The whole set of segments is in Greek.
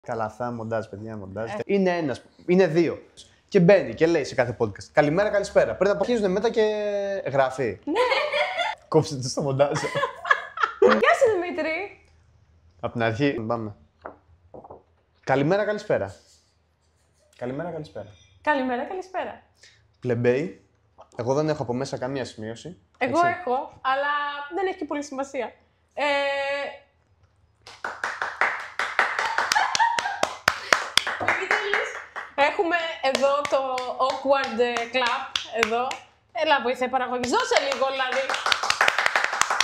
Καλά, αυτά μοντάζ, παιδιά, μοντάζ. Είναι ένας, είναι δύο. Και μπαίνει και λέει σε κάθε podcast. Καλημέρα, καλησπέρα. Πρέπει να αρχίζουν μετά και γράφει. Ναι. Κόψτε το στο μοντάζ. Γεια σου, Δημήτρη. Απ' την αρχή, πάμε. Καλημέρα, καλησπέρα. Καλημέρα, καλησπέρα. Καλημέρα, καλησπέρα. Πλεμπέι. Εγώ δεν έχω από μέσα καμία σημείωση. Εγώ έτσι. έχω, αλλά δεν έχει και πολύ σημασία. Έχουμε εδώ το awkward clap, εδώ. Έλα, βοηθάει παραγωγή. Δώσε λίγο, δηλαδή.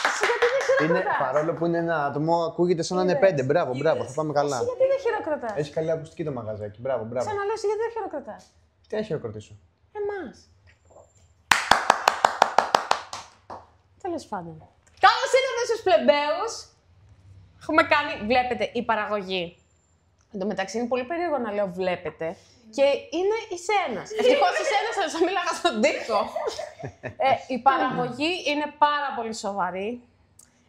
Εσύ γιατί δεν χειροκροτάς? Παρόλο που είναι ένα άτομο, ακούγεται σαν να είναι πέντε. Μπράβο, μπράβο, θα πάμε καλά. Εσύ γιατί δεν χειροκροτάς? Έχει καλή ακουστική το μαγαζάκι. Μπράβο, μπράβο. Ξαναλέω, εσύ γιατί δεν χειροκροτάς? Τι να χειροκροτήσω. Εμάς. Τέλος πάντων. Καλώς ήρθατε στους πλεμπαίους. Έχουμε κάνει, βλέπετε, η παραγωγή. Εν τω μεταξύ είναι πολύ περίεργο να λέω βλέπετε. Και είναι η Σένας. Ευτυχώς η Σένας θα σας μίλαγα στον τοίχο. Η παραγωγή είναι πάρα πολύ σοβαρή.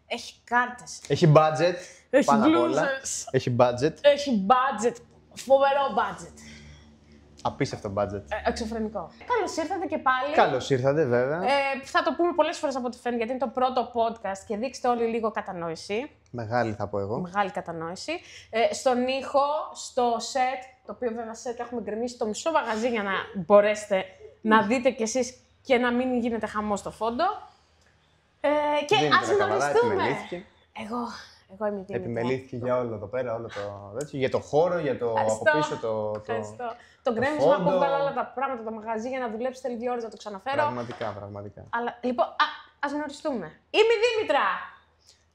Έχει κάρτες. Έχει budget. Έχει πάνω απ' όλα. blues. Έχει budget. Έχει budget. Φοβερό budget. Απίστευτο budget. Εξωφρενικό. Καλώς ήρθατε και πάλι. Καλώς ήρθατε, βέβαια. Θα το πούμε πολλές φορές από ό,τι φαίνεται, γιατί είναι το πρώτο podcast και δείξτε όλοι λίγο κατανόηση. Μεγάλη θα πω εγώ. Μεγάλη κατανόηση. Στον ήχο, στο set, το οποίο βέβαια set έχουμε γκρεμίσει το μισό μαγαζί για να μπορέσετε να δείτε κι εσείς και να μην γίνεται χαμό στο φόντο. Και ας γνωριστούμε. Εγώ είμαι η Δήμητρα. Επιμελήθηκε για όλο εδώ πέρα, όλο το τέτοιο. Για το χώρο, για το από πίσω το. Ευχαριστώ. Το γκρέμισμα που έβγαλα όλα τα πράγματα, το μαγαζί για να δουλέψει θέλει 2 ώρες να το ξαναφέρω. Πραγματικά. Αλλά λοιπόν, ας γνωριστούμε. Είμαι η Δήμητρα.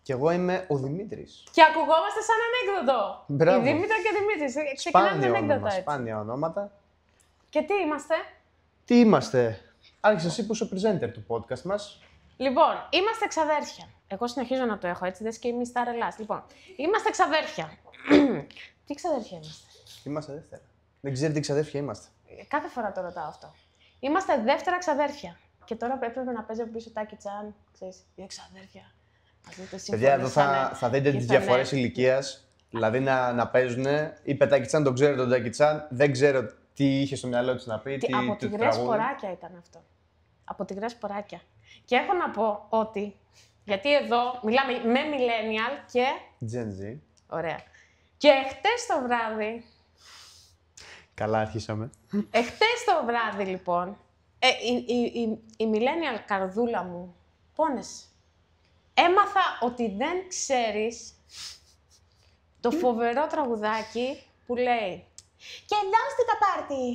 Κι εγώ είμαι ο Δημήτρης. Και ακουγόμαστε σαν ανέκδοτο. Μπράβο. Η Δήμητρα και ο Δημήτρης. Ξεκινάμε ανέκδοτα έτσι. Σπάνια ονόματα. Και τι είμαστε? Τι είμαστε. Άρχισε εσύ που είσαι ο presenter του podcast μας. Λοιπόν, είμαστε ξαδέρφια. Εγώ συνεχίζω να το έχω έτσι, δες και είμαι στα ρελάς. Λοιπόν, είμαστε ξαδέρφια. Τι ξαδέρφια είμαστε? Είμαστε δεύτερα. Δεν ξέρετε τι ξαδέρφια είμαστε. Κάθε φορά το ρωτάω αυτό. Είμαστε δεύτερα ξαδέρφια. Και τώρα πρέπει να παίζει από πίσω Τάκη Τσάν. Ξέρεις, δύο ξαδέρφια. Παιδιά, εδώ θα δείτε τις διαφορές ηλικίας. Δηλαδή να παίζουν. Η Τάκη Τσάν τον ξέρω τον Τάκη Τσάν. Δεν ξέρω τι είχε στο μυαλό της να πει. Από τυγρές σποράκια ήταν αυτό. Από τυγρές σποράκια. Και έχω να πω ότι. Γιατί εδώ μιλάμε με millennial και. Gen Z. Ωραία. Και χτες το βράδυ. Καλά, αρχίσαμε. Χτες το βράδυ, λοιπόν, η millennial καρδούλα μου πόνεσε. Έμαθα ότι δεν ξέρεις το φοβερό τραγουδάκι που λέει «Και δώσ' του τα πάρτι!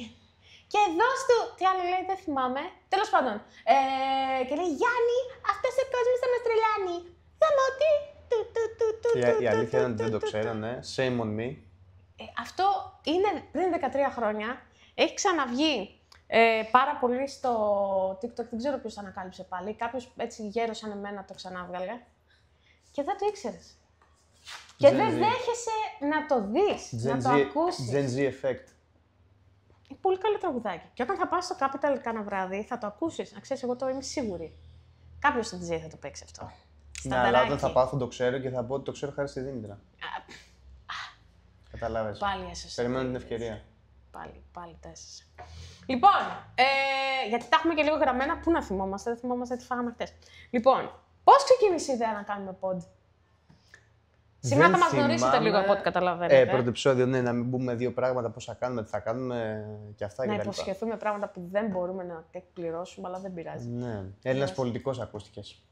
Και δώσ' του...» Τι άλλο λέει, δεν θυμάμαι. Τέλος πάντων. Και λέει «Γιάννη, αυτός ο κόσμος θα μας τρελάνει! Γαμώτη! Η αλήθεια είναι ότι δεν το ξέρω, ναι. Shame on me. Αυτό είναι πριν 13 χρόνια. Έχει ξαναβγεί πάρα πολύ στο TikTok. Δεν ξέρω ποιος το ανακάλυψε πάλι. Κάποιος έτσι γέρος σαν εμένα το ξανάβγαλε. Και δεν το ήξερες. Και δεν δέχεσαι να το δεις, να το ακούσεις. Gen Z effect. Είναι πολύ καλό τραγουδάκι. Και όταν θα πας στο Capital κάνα βράδυ, θα το ακούσεις. Να ξέρεις, εγώ το είμαι σίγουρη. Κάποιος στο DJ θα το παίξει αυτό. Ναι, αλλά όταν θα πάω θα το ξέρω και θα πω ότι το ξέρω χάρη στη Δήμητρα. Καταλάβες. Πάλι έσωσε. Περιμένω την ευκαιρία. Πάλι τα έσωσε. Λοιπόν, γιατί τα έχουμε και λίγο γραμμένα, πού να θυμόμαστε, δεν θυμόμαστε τι φάγαμε χτες. Λοιπόν, πώς ξεκίνησε η ιδέα να κάνουμε pod? Σήμερα θα μας γνωρίσετε λίγο από ό,τι καταλαβαίνετε. Πρώτο επεισόδιο, ναι, να μην πούμε δύο πράγματα, πώς θα κάνουμε, τι θα κάνουμε και αυτά και να τα λοιπά. υποσχεθούμε πράγματα που δεν μπορούμε να εκπληρώσουμε, αλλά δεν πειράζει. Ναι. Έλληνας πολιτικός ακούστηκες.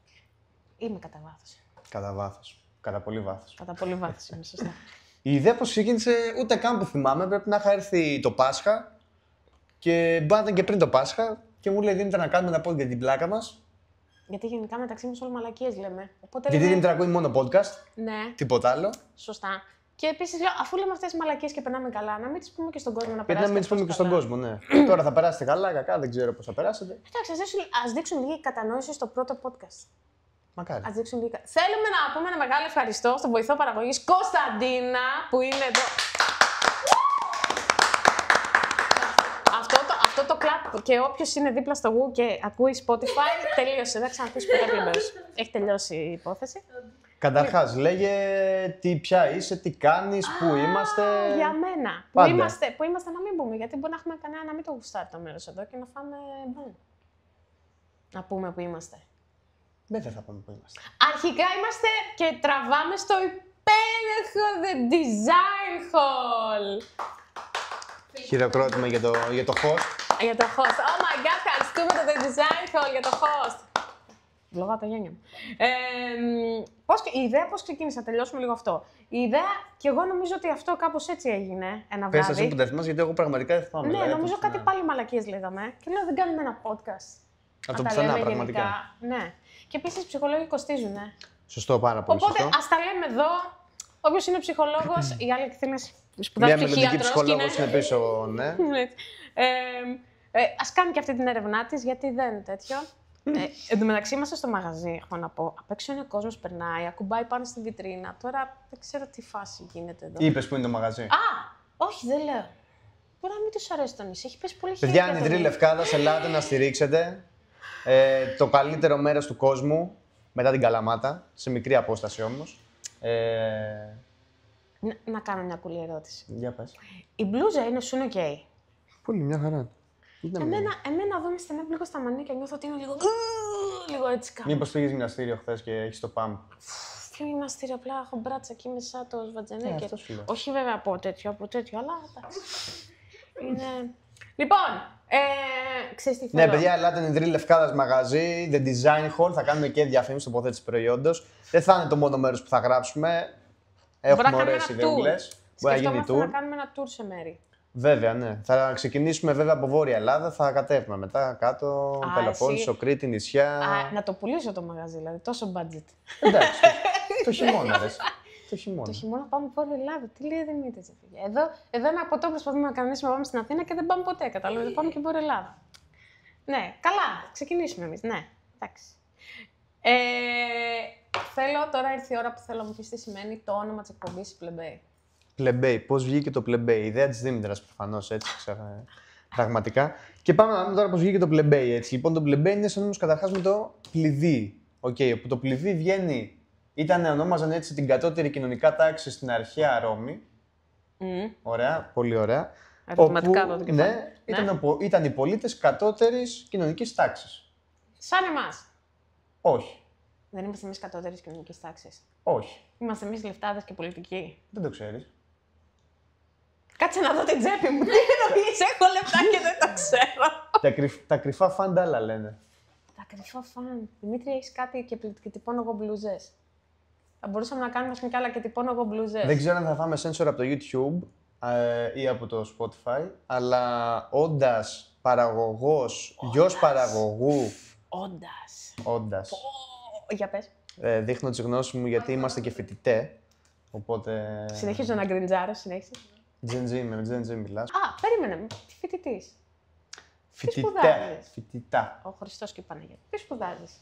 Είμαι κατά βάθος. Κατά βάθος. Κατά πολύ βάθος. Κατά πολύ βάθος είναι, σωστά. Η ιδέα πώς ξεκίνησε, ούτε καν που θυμάμαι, πρέπει να είχα έρθει το Πάσχα και μπορεί να ήταν και πριν το Πάσχα και μου λέει Δήμητρα να κάνουμε ένα pod για την πλάκα μας. Γιατί γενικά μεταξύ μας όλοι μαλακίες λέμε. Οπότε Γιατί Δήμητρα ακούει μόνο podcast, ναι. τίποτα άλλο. Σωστά. Και επίσης λέω, αφού λέμε αυτές τις μαλακίες και περνάμε καλά, να μην τις πούμε και στον κόσμο να περάσετε. Γιατί να μην τις πούμε και στον κόσμο, ναι. Τώρα θα περάσετε καλά, κακά, δεν ξέρω πώς θα περάσετε. Εντάξει, ας δείξουν λίγη κατανόηση στο πρώτο podcast. Μακάρι. Ας δείξουν λίγα. Θέλουμε να πούμε ένα μεγάλο ευχαριστώ στον βοηθό παραγωγής Κωνσταντίνα που είναι εδώ. Αυτό το κλαπ και όποιος είναι δίπλα στο Woo και ακούει Spotify τελείωσε. Δεν θα ξανακούσει ποτέ πλέον. Έχει τελειώσει η υπόθεση. Καταρχάς, λέγε ποια είσαι, τι κάνεις, πού είμαστε. Για μένα. Πάντα. Πού είμαστε να μην πούμε, γιατί μπορεί να έχουμε κανένα να μην το γουστάρει το μέρος εδώ και να φάμε μπαν. Να πούμε που είμαστε. Δεν θα πούμε που είμαστε. Αρχικά είμαστε και τραβάμε στο υπέροχο The Design Hall. Χειροκρότημα για το host. Για το host. Oh my god, ευχαριστούμε το The Design Hall για το host. Βλόγα τα γένια μου. Η ιδέα πώς ξεκίνησε, να τελειώσουμε λίγο αυτό. Η ιδέα, και εγώ νομίζω ότι αυτό κάπως έτσι έγινε ένα βράδυ. Πες εσύ που τα θυμάσαι, γιατί εγώ πραγματικά δεν θυμάμαι. Ναι, νομίζω κάτι πάλι μαλακίες λέγαμε. Και λέω δεν κάνουμε ένα podcast. Από το πουθενά, πραγματικά. Ναι. Και επίσης οι ψυχολόγοι κοστίζουν. Σωστό, πάρα πολύ. Οπότε σωστό. ας τα λέμε εδώ. Όποιος είναι ψυχολόγος, οι άλλοι κτήνες σπουδάζει Μια μελλοντική ψυχίατρος. ψυχολόγος είναι πίσω, ναι. Ας κάνει και αυτή την έρευνά της, γιατί δεν είναι τέτοιο. Εν τω μεταξύ είμαστε στο μαγαζί, έχω να πω. Απ' έξω είναι ο κόσμος, περνάει, ακουμπάει πάνω στη βιτρίνα. Τώρα δεν ξέρω τι φάση γίνεται εδώ. Είπες που είναι το μαγαζί. Α! Όχι, δεν λέω. Μπορεί να μην τους αρέσει το νησί. Έχει πέσει πολύ χέρι. Παιδιά, Νηδρή Λευκάδας, ελάτε να στηρίξετε. Το καλύτερο μέρος του κόσμου, μετά την Καλαμάτα, σε μικρή απόσταση όμως. Να κάνω μια κουλή ερώτηση. Για πες. Η μπλούζα είναι σου οκ. Πολύ, μια χαρά. Εμένα εδώ με στενεύει λίγο στα μανίκια, νιώθω ότι είναι λίγο έτσι κάπου. Μήπως πήγες γυμναστήριο χθες και έχεις το πάμπ. Ποιο γυμναστήριο, απλά έχω μπράτσα εκεί μέσα το σβατζενέκι. Αυτό σου λέω. Όχι βέβαια από τέτοιο, αλλά εντάξει. Είναι... Λοιπόν, ξέρεις τι θέλω. Ναι, παιδιά, ελάτε Νηδρή Λευκάδας μαγαζί, The Design Hall, θα κάνουμε και διαφήμιση τοποθέτηση προϊόντος. Δεν θα είναι το μόνο μέρος που θα γράψουμε. Έχουμε ωραίες ιδεούλες. Μπορεί να γίνει tour. Να κάνουμε ένα tour σε μέρη. Βέβαια, ναι. Θα ξεκινήσουμε βέβαια από Βόρεια Ελλάδα, θα κατέβουμε μετά κάτω, Πελοπόννησο, Κρήτη, νησιά. Να το πουλήσω το μαγαζί, δηλαδή, τόσο budget. Εντάξει, το χειμώνα, ρε. Το χειμώνα πάμε Βόρεια Ελλάδα. Τι λέει Δημήτρης. Εδώ ένα ποτό προσπαθούμε να κανονίσουμε να πάμε στην Αθήνα και δεν πάμε ποτέ. Κατάλαβε. Πάμε και Βόρεια Ελλάδα. Ναι, καλά. Ξεκινήσουμε εμείς. Ναι, εντάξει. Θέλω, τώρα ήρθε η ώρα που θέλω να μου πεις τι σημαίνει το όνομα της εκπομπής Πλεμπέι. Πλεμπέι. Πώς βγήκε το Πλεμπέι. Η ιδέα της Δήμητρας προφανώς έτσι. Πραγματικά. Και πάμε να δούμε τώρα πώς βγήκε το Πλεμπέι. Έτσι. Λοιπόν, το Πλεμπέι είναι συνώνυμος καταρχάς με το πληδί. Όπου το πληδί βγαίνει. Ονόμαζαν έτσι την κατώτερη κοινωνικά τάξη στην αρχαία Ρώμη. Ωραία, πολύ ωραία. Αριθματικά εδώ και ναι, ήταν οι πολίτες κατώτερης κοινωνικής τάξης. Σαν εμάς. Όχι. Δεν είμαστε εμείς κατώτερης κοινωνικής τάξης. Όχι. Είμαστε εμείς λεφτάδες και πολιτικοί. Δεν το ξέρεις. Κάτσε να δω την τσέπη μου. Τι εννοείς, έχω λεφτά και δεν το ξέρω. Τα κρυφά φαν άλλα λένε. Τα κρυφά φαν. Δημήτρη, έχεις κάτι και τυπώνω εγώ μπλουζές. Θα μπορούσαμε να κάνουμε κι άλλα και τυπώνω εγώ μπλουζές. Δεν ξέρω αν θα φάμε sensor από το YouTube ή από το Spotify, αλλά όντας παραγωγός, γιος παραγωγού. Όντας. Για πες. Δείχνω τις γνώσεις μου γιατί είμαστε και φοιτητέ. Οπότε. Συνεχίζω να γκριντζάρω, συνέχισε. Gen Z, με Gen Z μιλάς. Περίμενε. Τι φοιτητής. Φοιτητά. Ο Χριστός και η Παναγία. Τι σπουδάζεις.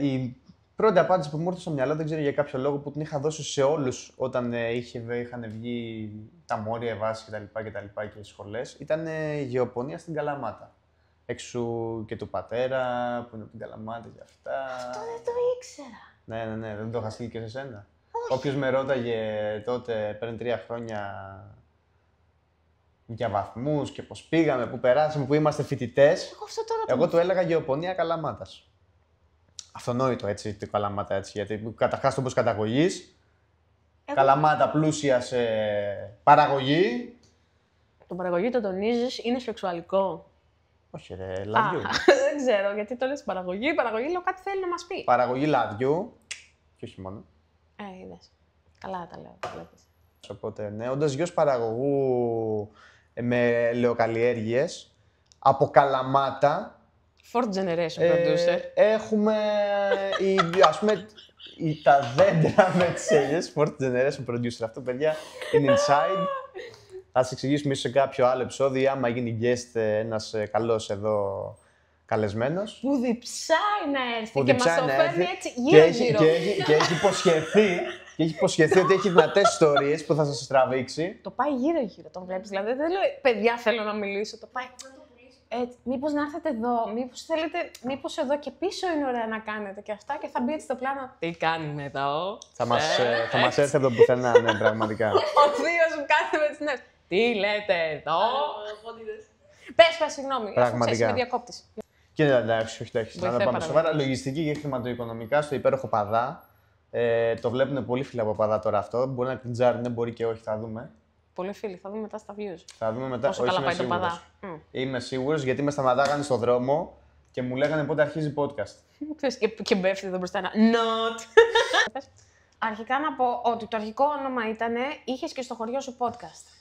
Η πρώτη απάντηση που μου ήρθε στο μυαλό, δεν ξέρω για κάποιο λόγο, που την είχα δώσει σε όλους όταν είχαν βγει τα μόρια, βάση κτλ. Και οι σχολές, ήταν γεωπονία στην Καλαμάτα. Εξού και του πατέρα, που είναι από την Καλαμάτα και αυτά. Αυτό δεν το ήξερα. Ναι, δεν το είχα στείλει και σε σένα. Όποιος με ρώταγε τότε, πριν 3 χρόνια, για βαθμούς και πώς πήγαμε, που περάσαμε, που είμαστε φοιτητές, εγώ του έλεγα γεωπονία Καλαμάτας. Αυτονόητο έτσι, το Καλαμάτα έτσι, γιατί καταρχάς τόπος καταγωγής, Καλαμάτα πλούσια σε παραγωγή. Το παραγωγή το τονίζεις, είναι σεξουαλικό. Όχι ρε, λαδιού. Δεν ξέρω, γιατί το λες παραγωγή. Παραγωγή λέω κάτι θέλει να μας πει. Παραγωγή λαδιού και όχι μόνο. Είδες. Καλά τα λέω, τα βλέπεις. Οπότε, ναι, όντας γιος παραγωγού με λεοκαλλιέργειες, από Καλαμάτα. Fourth generation producer. Έχουμε, ας πούμε, τα δέντρα με τις ελιές, fourth generation producer. Αυτό, παιδιά, είναι inside. Θα σας εξηγήσουμε ίσως σε κάποιο άλλο επεισόδιο, άμα γίνει guest ένας καλός εδώ καλεσμένος. Που διψάει να έρθει και μας το φέρνει έτσι γύρω-γύρω. Και έχει υποσχεθεί ότι έχει δυνατές ιστορίες που θα σας τραβήξει. Το πάει γύρω-γύρω, τον βλέπεις. Δηλαδή δεν λέω, παιδιά θέλω να μιλήσω, το πάει. Μήπως να έρθετε εδώ, μήπως θέλετε, μήπως εδώ και πίσω είναι ωραία να κάνετε και αυτά και θα μπει έτσι στο πλάνο. Τι κάνουμε εδώ. Θα μας έρθει από το πουθενά, ναι, πραγματικά. Ο θείος μου κάθεται με τις νέες. Τι λέτε εδώ. Πες, συγγνώμη, Πραγματικά. με διακόπτης. Και εντάξει, όχι, εντάξει. Να τα πάμε σοβαρά. Λογιστική και χρηματοοικονομικά στο υπέροχο Παδά. Το βλέπουν πολύ φίλοι από Παδά τώρα αυτό. Μπορεί να κριντζάρουν, μπορεί και όχι, θα δούμε. Πολλοί φίλοι, θα δούμε μετά στα views. Θα δούμε μετά. Πόσο καλά πάει το Παδά. Είμαι σίγουρος γιατί με σταματάγανε στον δρόμο και μου λέγανε πότε αρχίζει podcast. Και μπέφτει εδώ μπροστά ένα not. Αρχικά να πω ότι το αρχικό όνομα ήταν είχες και στο χωριό σου podcast.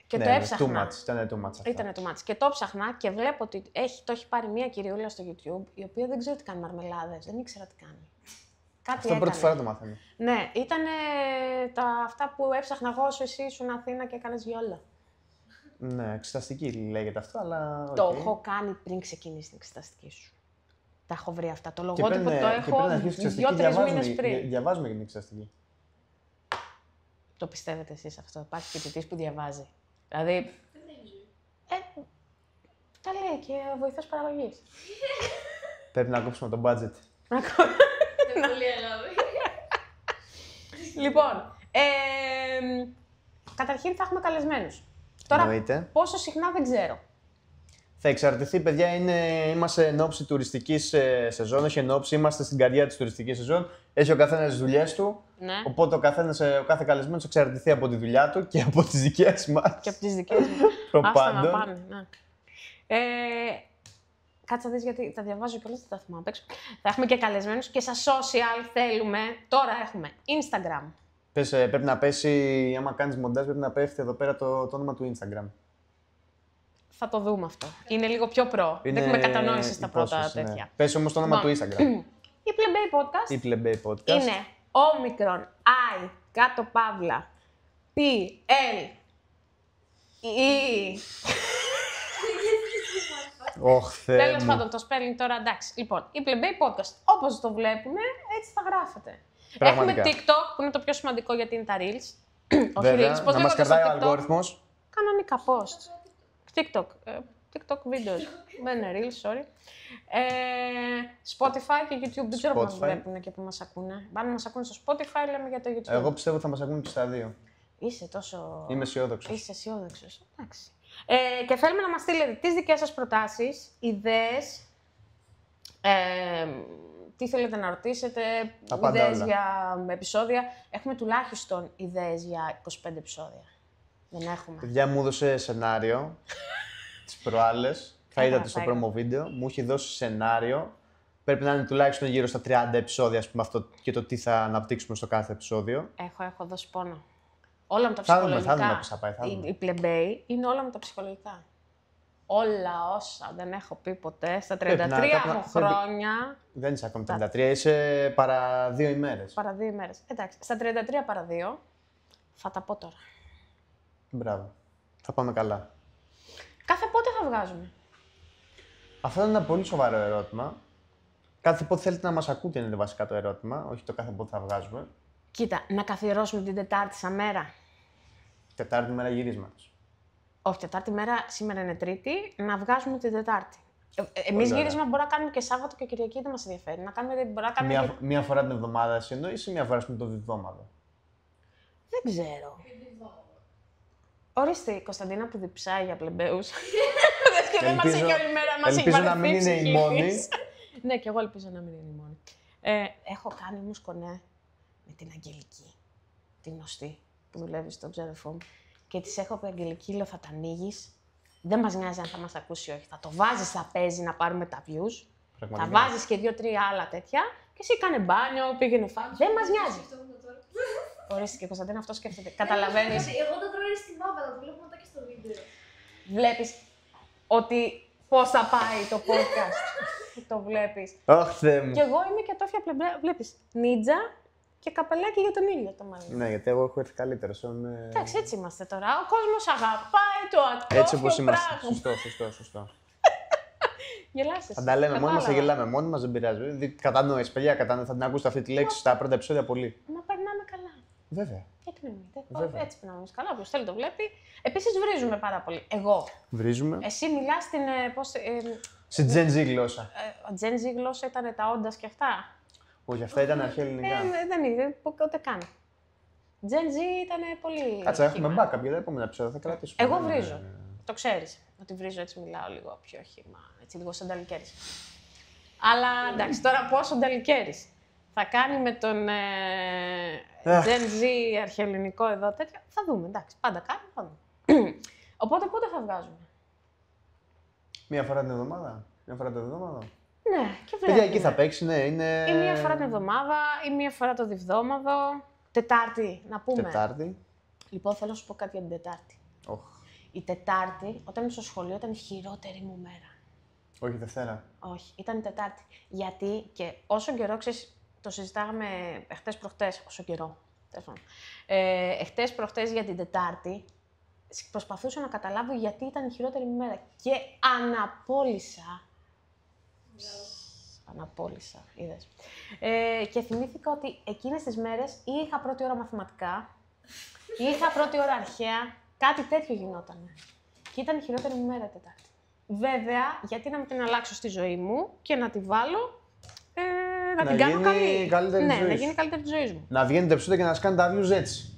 Και ναι, το έψαχνα. Ήταν too much. Ήταν too much. Και το ψάχνα και βλέπω ότι το έχει πάρει μια κυριούλα στο YouTube, η οποία δεν ξέρω τι κάνει μαρμελάδες, δεν ήξερα τι κάνει. Κάτι Αυτό έκανε. πρώτη φορά το μαθαίνω. Ναι, ήταν αυτά που έψαχνα εγώ όσο εσύ ήσουν Αθήνα και έκανες γιόλα. Ναι, εξεταστική λέγεται αυτό, αλλά. Το έχω κάνει πριν ξεκινήσει την εξεταστική σου. Τα έχω βρει αυτά. Το λογότυπο το έχω 2-3 μήνες πριν. Διαβάζουμε για την εξεταστική. Το πιστεύετε εσείς αυτό? Υπάρχει φοιτητής που διαβάζει. Δηλαδή. Τα λέει και βοηθός παραγωγής. Πρέπει να κόψουμε το budget. Πολύ αγάπη. Λοιπόν, καταρχήν θα έχουμε καλεσμένους. Τώρα, Εννοείται. πόσο συχνά δεν ξέρω. Θα εξαρτηθεί, παιδιά, είμαστε εν ώψη τουριστικής σεζόν, όχι εν ώψη, είμαστε στην καρδιά της τουριστικής σεζόν. Έχει ο καθένας τις δουλειές του, Ναι. οπότε ο κάθε καλεσμένος εξαρτηθεί από τη δουλειά του και από τις δικές μας. Και από τις δικές μου. Άστα να πάνε, ναι. Κάτσε να δεις γιατί τα διαβάζω και όλες δεν τα θυμάμαι απ' έξω. Θα έχουμε και καλεσμένους και στα social θέλουμε. Τώρα έχουμε Instagram. Πρέπει να πέσει, άμα κάνεις μοντάζ, πρέπει να πέφτει εδώ πέρα το όνομα του Instagram. Θα το δούμε αυτό. Είναι λίγο πιο προ. Δεν έχουμε κατανόηση στα πρώτα τέτοια. Ναι. Πες όμως το όνομα του Instagram. Η Plebei Podcast. Η Plebei Podcast. Είναι όμικρον, I, κάτω παύλα, P, L, E. Ωχ, Θεέ Τέλος μου. πάντων, το spelling τώρα εντάξει. Λοιπόν, η Plebei Podcast, όπως το βλέπουμε, έτσι θα γράφεται. Πραγματικά. Έχουμε TikTok, που είναι το πιο σημαντικό γιατί είναι τα Reels. Όχι Βέβαια, Reels, πώς να μας λέγονται στο κρατάει ο TikTok? αλγόριθμος. Κανονικά post. TikTok. TikTok videos. Δεν είναι Reels, sorry. Spotify και YouTube. Δεν ξέρω που μας βλέπουν και που μας ακούνε. Αν μας ακούνε στο Spotify, λέμε για το YouTube. Εγώ πιστεύω ότι θα μας ακούν και στα δύο. Είσαι τόσο... Είμαι αισιόδοξος. Είσαι αισιόδοξος. Εντάξει. Και θέλουμε να μας στείλετε τις δικές σας προτάσεις, ιδέες, τι θέλετε να ρωτήσετε, ιδέες για επεισόδια. Έχουμε τουλάχιστον ιδέες για 25 επεισόδια. Δεν έχουμε. Παιδιά μου έδωσε σενάριο τις προάλλες. Θα είδατε στο promo βίντεο. Μου έχει δώσει σενάριο. Πρέπει να είναι τουλάχιστον γύρω στα 30 επεισόδια, ας πούμε, αυτό και το τι θα αναπτύξουμε στο κάθε επεισόδιο. Έχω δώσει πόνο. Όλα με τα ψυχολογικά. Θα δούμε πώς θα πάει. Η Plebei είναι όλα με τα ψυχολογικά. Όλα όσα δεν έχω πει ποτέ στα 33 μου χρόνια. Δεν είσαι ακόμη 33, είσαι παρά 2 ημέρες. Παρά 2 ημέρες. Εντάξει, στα 33 παρά 2 θα τα πω τώρα. Μπράβο. Θα πάμε καλά. Κάθε πότε θα βγάζουμε? Αυτό είναι ένα πολύ σοβαρό ερώτημα. Κάθε πότε θέλετε να μας ακούτε είναι βασικά το ερώτημα, όχι το κάθε πότε θα βγάζουμε. Κοίτα, να καθιερώσουμε την Τετάρτη σαν μέρα. Τετάρτη μέρα γυρίσματος. Όχι, Τετάρτη μέρα, σήμερα είναι Τρίτη, να βγάζουμε την Τετάρτη. Εμείς γύρισμα μπορούμε να κάνουμε και Σάββατο και Κυριακή, δεν μας ενδιαφέρει. Να κάνουμε, μπορούμε να κάνουμε Μία φορά την εβδομάδα εσύ εννοείς ή μία φορά στην εβδομάδα? Δεν ξέρω. Ορίστε η Κωνσταντίνα από τη Διψάη για πλεμπαίους. Και δεν μας έχει όλη μέρα, μας έχει ελπίζω να μην είναι η μόνη. Ναι, και εγώ ελπίζω να μην είναι η μόνη. Έχω κάνει όμως κονέ με την Αγγελική, την γνωστή που δουλεύει στο ξάδερφό μου. Και της έχω πει, Αγγελική, λέω, θα τα ανοίγεις. Δεν μας νοιάζει αν θα μας ακούσει ή όχι. Θα το βάζεις, θα παίζει να πάρουμε τα views. Θα βάζεις και 2-3 άλλα τέτοια. Και εσύ κάνε μπάνιο, πήγαινε φάμε. Δεν μας νοιάζει. Ορίστε και Κωνσταντίνα, αυτό σκέφτεται. Καταλαβαίνεις. Εγώ το τρώω στην μάπα, το βλέπω μετά και στο βίντεο. Βλέπεις ότι πώς θα πάει το podcast. Το βλέπεις. Αχ, Θεέ μου. Και εγώ είμαι και τόφια πλεμπέ. Βλέπεις, νίτζα και καπελάκι για τον ήλιο το μαλλί. Ναι, γιατί εγώ έχω έρθει καλύτερος. Εντάξει, έτσι είμαστε τώρα. Ο κόσμος αγαπάει το ατόφιο Έτσι όπως είμαστε. πράγμα. Σωστό. Γελάσες. Θα τα λέμε μόνοι μας, θα γελάμε μόνοι μας, δεν πειράζει. Κατανόηση, παιδιά, θα την ακούσετε αυτή τη λέξη στα πρώτα επεισόδια πολύ. Μα περνάμε καλά. Βέβαια. Γιατί να μην. Βέβαια. Έτσι πρέπει να μην καλά. Όποιος θέλει το βλέπει. Επίσης βρίζουμε πάρα πολύ. Εγώ. Βρίζουμε. Εσύ μιλάς στην. Σε Gen Z γλώσσα. Gen Z γλώσσα ήταν τα όντας και αυτά. Όχι, αυτά ήταν αρχαία ελληνικά. Δεν είναι, ούτε καν. Gen Z ήταν πολύ. Κάτσε, έχουμε χύμα. backup για τα επόμενα επεισόδια. Θα κρατήσουμε. Εγώ βρίζω. Το ξέρεις. Ότι βρίζω έτσι μιλάω λίγο πιο χύμα. Έτσι λίγο σαν Νταλικέρης. Αλλά εντάξει, τώρα πόσο Νταλικέρης θα κάνει με τον Gen Z αρχαιοελληνικό εδώ τέτοιο. Θα δούμε. Εντάξει, πάντα κάνει, θα δούμε. Οπότε πότε θα βγάζουμε. Μία φορά την εβδομάδα. Μία φορά την εβδομάδα. Ναι, και Παιδιά, βλέπουμε. εκεί θα παίξει, ναι, είναι. Ή μία φορά την εβδομάδα, ή μία φορά το διβδόμαδο. Τετάρτη, να πούμε. Τετάρτη. Λοιπόν, θέλω να σου πω κάτι για την Τετάρτη. Οχ. Η Τετάρτη, όταν ήμουν στο σχολείο, ήταν η χειρότερη μου μέρα. Όχι, Δευτέρα. Όχι, ήταν η Τετάρτη. Γιατί και όσο καιρό, ξέρεις, το συζητάγαμε εχθές προχτές, όσο καιρό. Εχθές προχτές για την Τετάρτη, προσπαθούσα να καταλάβω γιατί ήταν η χειρότερη μου μέρα. Και αναπόλυσα. Αναπόλυσα, είδες. Και θυμήθηκα ότι εκείνες τις μέρες ή είχα πρώτη ώρα μαθηματικά, ή είχα πρώτη ώρα αρχαία, κάτι τέτοιο γινόταν. Και ήταν η χειρότερη μου μέρα Τετάρτη. Βέβαια, γιατί να μην την αλλάξω στη ζωή μου και να τη βάλω, να την κάνω καλή. Καλύτερη Ναι, της ζωής. να γίνει καλύτερη τη ζωή μου. Να βγαίνετε επεισόδια και να σας κάνετε τα views έτσι.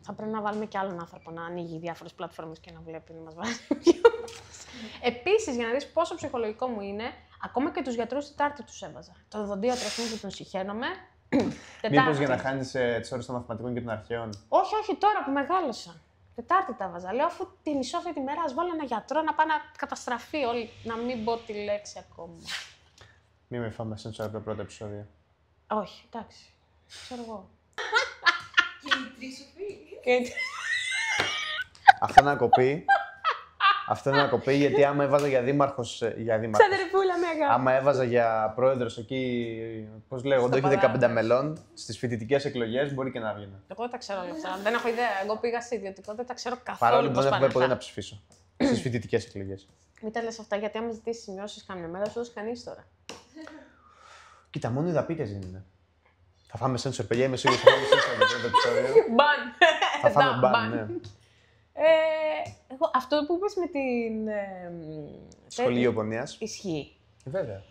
Θα πρέπει να βάλουμε κι άλλον άνθρωπο να ανοίγει διάφορες πλατφόρμες και να βλέπει να μας βάζει. Επίσης, για να δεις πόσο ψυχολογικό μου είναι, ακόμα και τους γιατρούς Τετάρτη τους έβαζα. Το οδοντίατρο που τον συχαίνομαι. Μήπως για να χάνεις τις ώρες των μαθηματικών και των αρχαίων. Όχι, όχι, τώρα που μεγάλωσα. Τετάρτη τα βάζα. Λέω, αφού τη μισώ αυτή τη μέρα, ας βάλω ένα γιατρό να πάει να καταστραφεί όλη. Να μην πω τη λέξη ακόμα. Μην με φάμε σένσορ από το πρώτο επεισόδιο. Όχι, εντάξει. Ξέρω εγώ. Και οι τρεις σοφοί. Αυτό να κοπεί. Αυτό είναι να κοπεί γιατί άμα έβαζα για δήμαρχος. Ξαδερφούλα με αγάπη. Άμα έβαζα για πρόεδρος εκεί, πώς λέγονται, όχι 15 μελών, στις φοιτητικές εκλογές μπορεί και να έβγαινα. Εγώ δεν τα ξέρω όλα αυτά. Δεν έχω ιδέα. Εγώ πήγα σε ιδιωτικό, δεν τα ξέρω καθόλου. Παρόλο που πώς δεν έχω πάνε ποτέ αυτά. να ψηφίσω. Στις φοιτητικές εκλογές. Μην τα λες αυτά, γιατί άμα ζητήσει σημειώσεις καμιά μέρα, σου δώσει κανείς τώρα. Κοίτα, μόνο οι δαπίτες δεν είναι. Θα φάμε σένσορ, παιδιά, είμαι σίγουρος θα φάμε σένσορ το πρώτο επεισόδιο. Μπαν! Θα φάμε μπαν, ναι. Εγώ, αυτό που είπες με την. Σχολείο πονίας. Ισχύει. Βέβαια.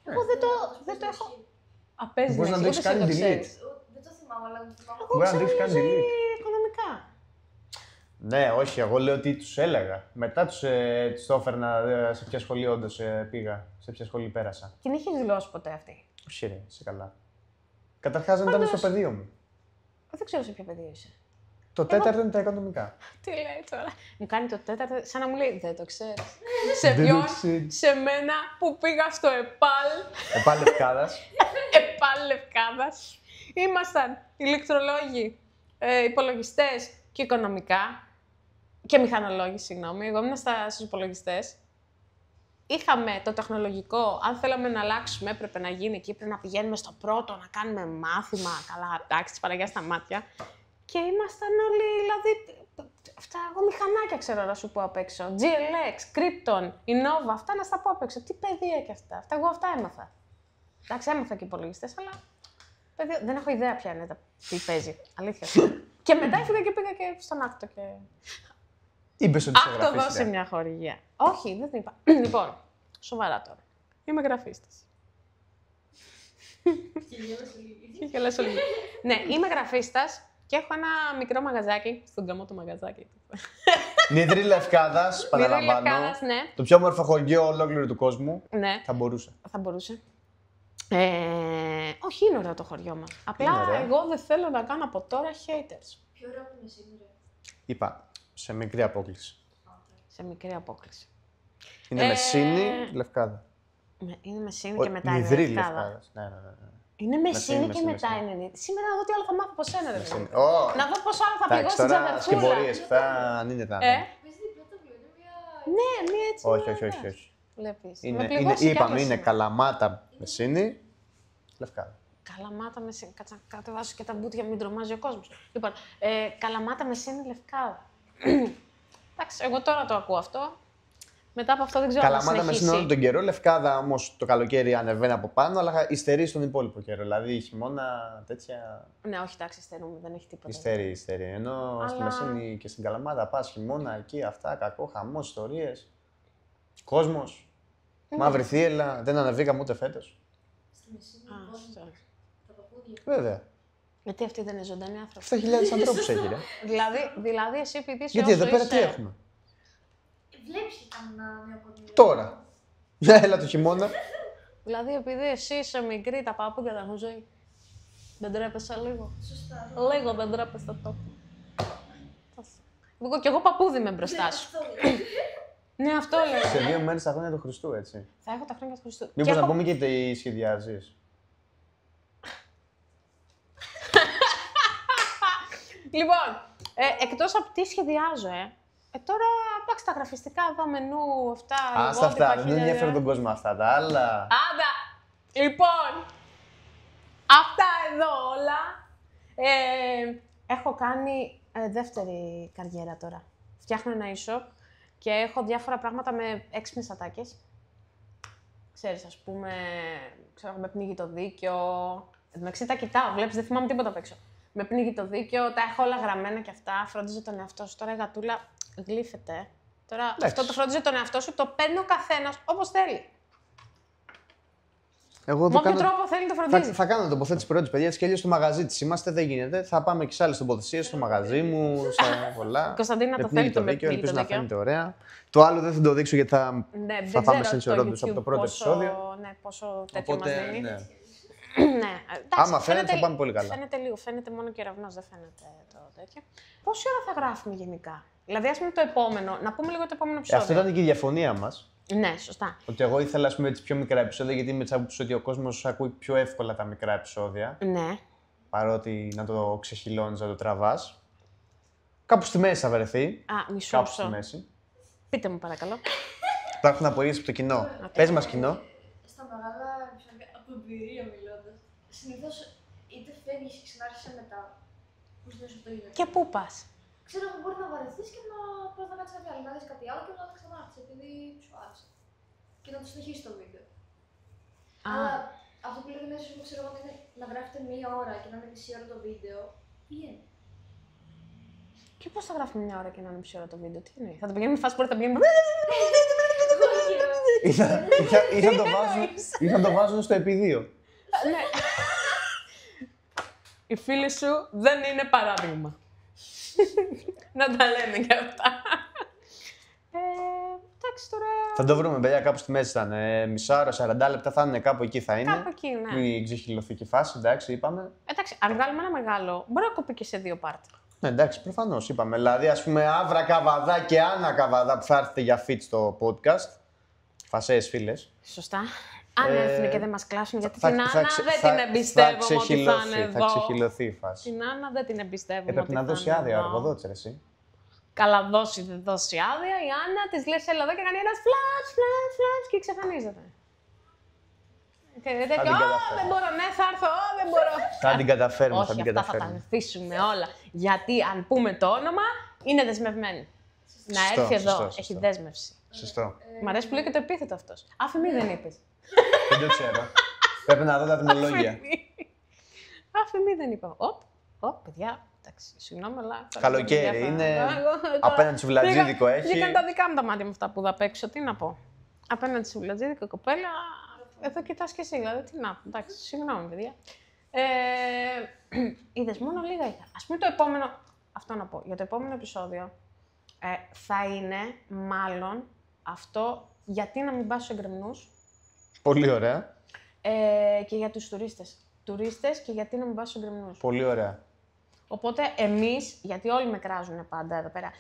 Εγώ δεν το έχω. Απέζει Μπορείς να το έχεις κάνει delete. Δεν το θυμάμαι, αλλά το θυμάμαι. Μπορεί να το έχεις κάνει delete. Οικονομικά. Ναι, όχι, εγώ λέω ότι τους έλεγα. Μετά τους το έφερνα σε ποια σχολή όντως πήγα, σε ποια σχολή πέρασα. Την είχε δηλώσει ποτέ αυτή. Όχι ρε, σε καλά. Καταρχάς δεν ήταν στο πεδίο μου. Δεν ξέρω σε ποιο πεδίο είσαι. Το τέταρτο είναι τα οικονομικά. Τι λέει τώρα. Μου κάνει το τέταρτο, σαν να μου λέει δεν το ξέρεις. Σε Δεν το ποιον, ξέρεις. σε μένα που πήγα στο ΕΠΑΛ. ΕΠΑΛ Λευκάδας. ΕΠΑΛ Λευκάδας. Ήμασταν ηλεκτρολόγοι, υπολογιστές και οικονομικά. Και μηχανολόγοι, συγγνώμη. Εγώ ήμουν στους υπολογιστές. Είχαμε το τεχνολογικό, αν θέλαμε να αλλάξουμε, έπρεπε να γίνει εκεί, πρέπει να πηγαίνουμε στο πρώτο, να κάνουμε μάθημα. Καλά, εντάξει, της Παναγιάς στα μάτια. Και ήμασταν όλοι, δηλαδή, αυτά, εγώ μηχανάκια ξέρω να σου πω απ' έξω. GLX, Krypton, Innova, αυτά να στα πω απ' έξω. Τι παιδεία και αυτά. Εγώ αυτά έμαθα. Εντάξει, έμαθα και υπολογιστές, αλλά παιδεία, δεν έχω ιδέα ποια είναι τι παίζει. Αλήθεια. Και μετά έφυγα και πήγα και στον άκτο και... Είπες ότι σε Άκτο γραφίστρια. δώσε μια χορηγία. Όχι, δεν την είπα. Λοιπόν, σοβαρά τώρα. Είμαι γραφίστας. Και λες όλοι. Ναι, είμαι γραφίστας και έχω ένα μικρό μαγαζάκι, στον καμό του μαγαζάκι. Νιδρή Λευκάδας, παραλαμβάνω. Λευκάδας, ναι. Το πιο όμορφο χωριό ολόκληρου του κόσμου. Ναι, Θα μπορούσε. θα μπορούσε. Όχι, είναι ωραίο το χωριό μας. Απλά ωραίο. εγώ δεν θέλω να κάνω από τώρα haters. Ποιο ωραίο που είναι σήμερα. Είπα, σε μικρή απόκληση. Σε μικρή απόκληση. Είναι Μεσίνη, Λευκάδα. Είναι Μεσίνη και μετά είναι Νιδρή Λευκάδα. Λευκάδας. Ναι, ναι, ναι. Είναι Μεσίνη και Μεσίνη, μετά Μεσίνη. είναι Νίδη. Σήμερα να δω τι άλλο θα μάθω από σένα, ρε Μεσίνη. παιδί. Ω, Να δω πόσο άλλο θα πηγώ εντάξει, στην τώρα ξαδερφούλα. σκευωρίες, αυτά αν είναι τα. Παίζει διπλό το είναι μια... Ναι, μία έτσι. Όχι, μία όχι, όχι, ωραία. όχι. Βλέπεις. Με Είναι, πληγώσει κι είπαμε, άλλο είναι σήμερα. Καλαμάτα, Μεσίνη, Λευκάδα. Καλαμάτα Μεσίνη. Κάτσα να κατεβάσω και τα μπουτια, μην τρομάζει ο κόσμος. Λοιπόν, Καλαμάτα Μεσίνη Λευκάδα. Εντάξει, εγώ τώρα το ακούω αυτό. Μετά από αυτό δεν ξέρω αν θα Καλαμάτα με συνεχίσει. όλο τον καιρό. Λευκάδα όμως το καλοκαίρι ανεβαίνει από πάνω, αλλά υστερεί στον υπόλοιπο καιρό. Δηλαδή χειμώνα τέτοια. Ναι, όχι, εντάξει, στερούμε, δεν έχει τίποτα. Υστερεί. Ενώ στη Αλλά- Μεσίνη και στην Καλαμάτα πας χειμώνα εκεί, αυτά, κακό, χαμός, ιστορίες. Κόσμος. Μαύρη θύελα, δεν ανεβήκαμε ούτε φέτος. Στη Μεσίνη, Α, κόσμο, αυτό. τα παππούδια. Βέβαια. Γιατί αυτοί δεν είναι ζωντανοί άνθρωποι. 7.000 ανθρώπους έχει, ρε. Δηλαδή εσύ επειδή είσαι Γιατί όσο εδώ πέρα τι είσαι- έχουμε. Βλέπεις και κανένα νέο κονδύλιο. Τώρα. Έλα το χειμώνα. Δηλαδή επειδή εσύ είσαι μικρή, τα παππούδια δεν έχουν ζωή. Δεν τρέπεσαι λίγο. Σωστά. Λίγο δεν τρέπεσαι το. Εγώ κι εγώ παππούδι είμαι μπροστά σου. Αυτό είναι. Ναι, αυτό λέω. Σε 2 μέρες τα χρόνια του Χριστού, έτσι. Θα έχω τα χρόνια του Χριστού. Μήπως Και να έχω- πούμε και τι σχεδιάζεις. Λοιπόν, εκτός από τι σχεδιάζω, τώρα εντάξει τα γραφιστικά εδώ μενού, αυτά. Άστα λογότυπα, αυτά, δεν χίλια ενδιαφέρουν δυο. τον κόσμο αυτά τα άλλα. Άντα! Λοιπόν, αυτά εδώ όλα. Έχω κάνει δεύτερη καριέρα τώρα. Φτιάχνω ένα e-shop και έχω διάφορα πράγματα με έξυπνες ατάκες. Ξέρεις, ας πούμε, με πνίγει το δίκαιο. Εν τω μεταξύ τα κοιτάω, βλέπεις, δεν θυμάμαι τίποτα απ' έξω. Με πνίγει το δίκαιο, τα έχω όλα γραμμένα και αυτά. Φρόντιζε τον εαυτό σου. Τώρα η γατούλα γλύφεται. Τώρα αυτό το φρόντιζε τον εαυτό σου, το παίρνει ο καθένας όπως θέλει. Εγώ Με όποιο τρόπο θέλει το φροντίζει. θα κάνω τοποθέτηση πρώτη, παιδιά, έτσι κι αλλιώς στο μαγαζί τη είμαστε, δεν γίνεται. Θα πάμε και σε άλλες τοποθεσίες, στο μαγαζί μου, σε πολλά. Η Κωνσταντίνα Με το πνίγει θέλει, το με δίκαιο, πνίγει ελπίζω το να δίκαιο. φαίνεται ωραία. Το άλλο δεν θα το δείξω γιατί θα Ναι, θα δεν πάμε ξέρω σε Ρόντους από το πρώτο πόσο, επεισόδιο. Ναι, πόσο τέτοιο μας Οπότε, δίνει. ναι. Ναι, εντάξει, Άμα φαίνεται, θα πάμε πολύ καλά. Φαίνεται λίγο, φαίνεται μόνο κεραυνός, δεν φαίνεται το τέτοιο. Πόση ώρα θα γράφουμε γενικά? Δηλαδή, ας πούμε το επόμενο, να πούμε λίγο το επόμενο επεισόδιο. Αυτό ήταν και η διαφωνία μας. Ναι, σωστά. Ότι εγώ ήθελα ας πούμε, έτσι, πιο μικρά επεισόδια γιατί είμαι της άποψης ότι ο κόσμος ακούει πιο εύκολα τα μικρά επεισόδια. Ναι. Παρότι να το ξεχυλώνεις, να το τραβάς. Κάπου στη μέση θα βρεθεί. Α, μισό. Κάπου στη μέση. Πείτε μου παρακαλώ. Υπάρχουν απορίες από το κοινό. Πες μας κοινό. Στα μεγάλα επεισόδια, από εμπειρία μιλώντας, συνήθως είτε φεύγεις και ξανάρχισε μετά. Που σου το ίδιο. Και πού πας? Ξέρω που μπορεί να βαρεθείς και να πας να κάτσεις κάποια άλλη, να δεις κάτι άλλο και να το ξανάρχισε επειδή σου άρεσε. Και να το συνεχίσεις το βίντεο. Α. Αλλά αυτό που λέτε μέσα σου, ξέρω εγώ, είναι να γράφετε 1 ώρα και να είναι μισή ώρα το βίντεο. Πηγαίνει. Και πώς θα γράφουμε 1 ώρα και να είναι μισή ώρα το βίντεο, τι είναι? Θα το πηγαίνουμε φάση πρώτα, θα πηγαίνουμε. Ή θα το βάζουν στο επιδείο. Ναι. Οι φίλοι σου δεν είναι παράδειγμα. Να τα λέμε και αυτά. Εντάξει τώρα. Θα το βρούμε, παιδιά, κάπου στη μέση θα είναι. Μισά ώρα, 40 λεπτά θα είναι, κάπου εκεί θα είναι. Κάπου εκεί, ναι. Μην ξεχυλωθεί και η φάση, εντάξει, είπαμε. Εντάξει, αν βγάλουμε ένα μεγάλο, μπορεί να κοπεί και σε 2 πάρτ. Ναι, εντάξει, προφανώς είπαμε. Δηλαδή, ας πούμε, Αύρα Καβαδά και Άννα Καβαδά που θα έρθετε για feat στο podcast. Φασαίες φίλες. Σωστά. Αν έρθουν και δεν μας κλάσουν, γιατί Θα- την θα Άννα ξε- δεν θα- την εμπιστεύομαι ότι θα ξεχυλωθεί, είναι θα εδώ. ξεχυλωθεί η φάση. Την Άννα δεν την εμπιστεύομαι. Έπρεπε ότι να θα δώσει είναι άδεια ο εδώ. εργοδότης, ρε, εσύ. Καλά, δώσει, δεν δώσει άδεια. Η Άννα τη λε: έλα εδώ και κάνει ένα φλατ και εξαφανίζεται. Και τέτοιο, την «Ω, καταφέρουμε. δεν μπορώ, ναι, θα έρθω, δεν μπορώ. Θα την καταφέρουμε, Όχι, θα την αυτά θα τα καταφέρουμε. ανθίσουμε όλα. Γιατί αν πούμε το όνομα, είναι δεσμευμένη. Να Σωστό, έρθει εδώ, σωστό, έχει σωστό. δέσμευση. Σωστό. Μ' αρέσει που λέει και το επίθετο αυτό. Αφημί δεν είπε. Δεν το ξέρω. Πρέπει να δω τα τιμολόγια. Αφημί δεν είπα. Οπ, παιδιά, εντάξει, συγγνώμη, αλλά. Καλοκαίρι είναι, απέναντι στο Βλατζίδικο έχει. Βγήκαν τα δικά μου τα μάτια με αυτά που θα παίξω, τι να πω. Απέναντι στο Βλατζίδικο, κοπέλα, εδώ κοιτάς και εσύ, δηλαδή, τι να πω. Εντάξει, συγγνώμη, παιδιά. Είδες, μόνο λίγα είχα. Ας πούμε το επόμενο, αυτό να πω, για το επόμενο επεισόδιο, θα είναι μάλλον αυτό, γιατί να μην πας στους εγκρεμνούς Πολύ ωραία. και για τους τουρίστες. Τουρίστες και γιατί να μην πας στους εγκρεμνούς. Πολύ ωραία. Οπότε εμείς, γιατί όλοι με κράζουν πάντα εδώ πέρα.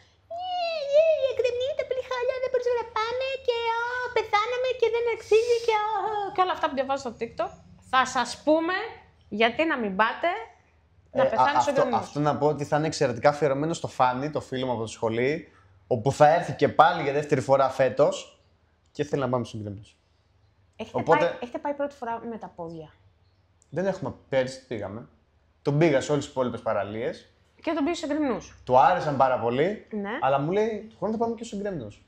Η εγκρεμνή είναι πολύ χάλια, δεν μπορούμε να πάμε και πεθάναμε και δεν αξίζει και όλα αυτά που διαβάζω στο TikTok. Θα σας πούμε γιατί να μην πάτε να πεθάνει στους εγκρεμνούς. Αυτό να πω ότι θα είναι εξαιρετικά αφιερωμένο στο Φάνη, το φίλο μου από το σχολείο, όπου θα έρθει και πάλι για δεύτερη φορά φέτος και θέλει να πάμε στους εγκρεμνούς. Έχετε πάει πρώτη φορά με τα πόδια. Δεν έχουμε πέρσι, πήγαμε. Τον πήγα σε όλες τις υπόλοιπες παραλίες. Και τον πήγε στους εγκρεμνούς. Του άρεσαν πάρα πολύ, Ναι. αλλά μου λέει: του χρόνου θα πάμε και στους εγκρεμνούς.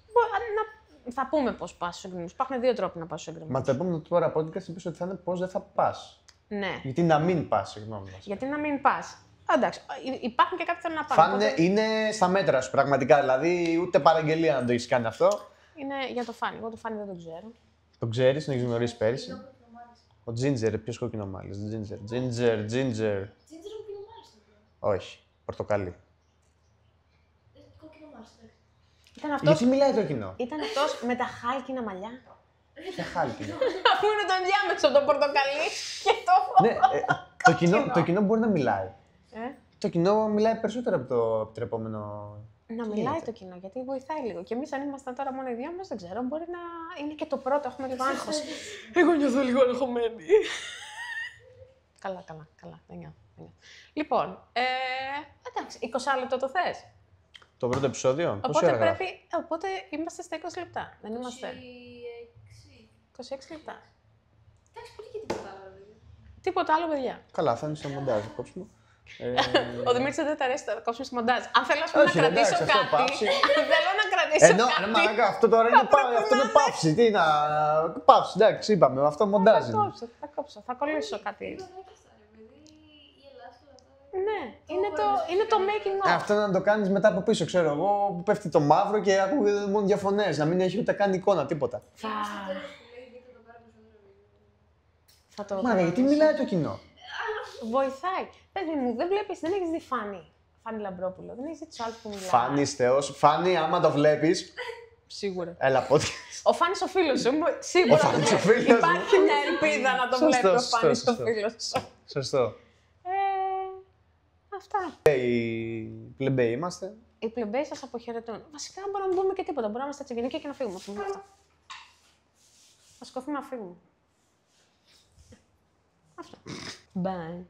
Θα πούμε πώς πας στους εγκρεμούς. Υπάρχουν δύο τρόποι να πας στους εγκρεμούς. Μα το επόμενο τώρα podcast είπες ότι θα είναι πώς δεν θα πας. Ναι. Γιατί να μην πας, συγγνώμη. Γιατί να μην πας. Εντάξει, υπάρχουν και κάποιοι που θέλουν να πάνε. Φάνε, είναι στα μέτρα σου πραγματικά. Δηλαδή, ούτε παραγγελία να το έχει κάνει αυτό. Είναι για το Φάνη. Εγώ το Φάνη δεν το ξέρω. Το ξέρει, τον έχει γνωρίσει πέρυσι. Ο Ginger, ποιο κόκκινο μάλιστα. Ginger. Τζίντζερ μου πίνει μάλιστα. Όχι, πορτοκαλί. Κόκκινο μάλιστα. Ήταν αυτός, Γιατί μιλάει το κοινό. ήταν αυτός με τα χάλκινα μαλλιά. Ποια χάλκινο. Αφού είναι το ενδιάμεσο από το πορτοκαλί και το. Ναι, το κοινό μπορεί να μιλάει. Το κοινό μιλάει περισσότερο από το επιτρεπόμενο. Να μιλάει το κοινό, γιατί βοηθάει λίγο. Και εμείς αν ήμασταν τώρα μόνο οι δυο μας, δεν ξέρω, μπορεί να είναι και το πρώτο, έχουμε λίγο άγχος. Εγώ νιώθω λίγο αγχωμένη. Καλά. Δεν νιώθω. Λοιπόν, εντάξει, 20 λεπτό το θες. Το πρώτο επεισόδιο, πόση Οπότε, ώρα γράφει? οπότε είμαστε στα 20 λεπτά. Δεν είμαστε. 26 λεπτά. Εντάξει, πολύ και τίποτα άλλο. Τίποτα άλλο, παιδιά. Καλά, θα είναι στο μοντάζ, κόψουμε. Ο Δημήτρης δεν τα αρέσει να κόψουμε στο μοντάζ. Αν θέλω ας πούμε, Όχι, να κρατήσω εντάξει, αυτό κάτι. πάψει. Αν θέλω να κρατήσω Ενώ, κάτι. ρε μαλάκα, αυτό τώρα είναι, αυτό είναι πάυση. Τι να. Πάυση, εντάξει, είπαμε, αυτό μοντάζ είναι. Θα κόψω, θα κολλήσω κάτι. Ναι, είναι το making of. Αυτό να το κάνει μετά από πίσω, ξέρω εγώ, που πέφτει το μαύρο και ακούγεται μόνο διαφωνές. Να μην έχει ούτε καν εικόνα, τίποτα. Θα το Μα γιατί μιλάει το κοινό. βοηθάει. Πες μου, δεν βλέπεις, δεν έχεις δει Φάνη. Φάνη Λαμπρόπουλο. Δεν έχεις δει τους άλλους που μιλάνε. Φάνης Θεός. Φάνη, άμα το βλέπεις. Σίγουρα. Έλα, πότε. Ο Φάνης ο φίλος σου. Σίγουρα. Ο Φάνης ο φίλος μου. Υπάρχει μια ελπίδα να το βλέπει ο Σωστό, Φάνης ο σωστό. φίλος σου. Σωστό. Αυτά. Οι πλεμπέοι είμαστε. Οι πλεμπέοι σας αποχαιρετούν. Βασικά μπορούμε να μην πούμε και τίποτα. Μπορούμε να είμαστε έτσι γενικοί και να φύγουμε. Να σκοθούμε να φύγουμε. Αυτό. Bye.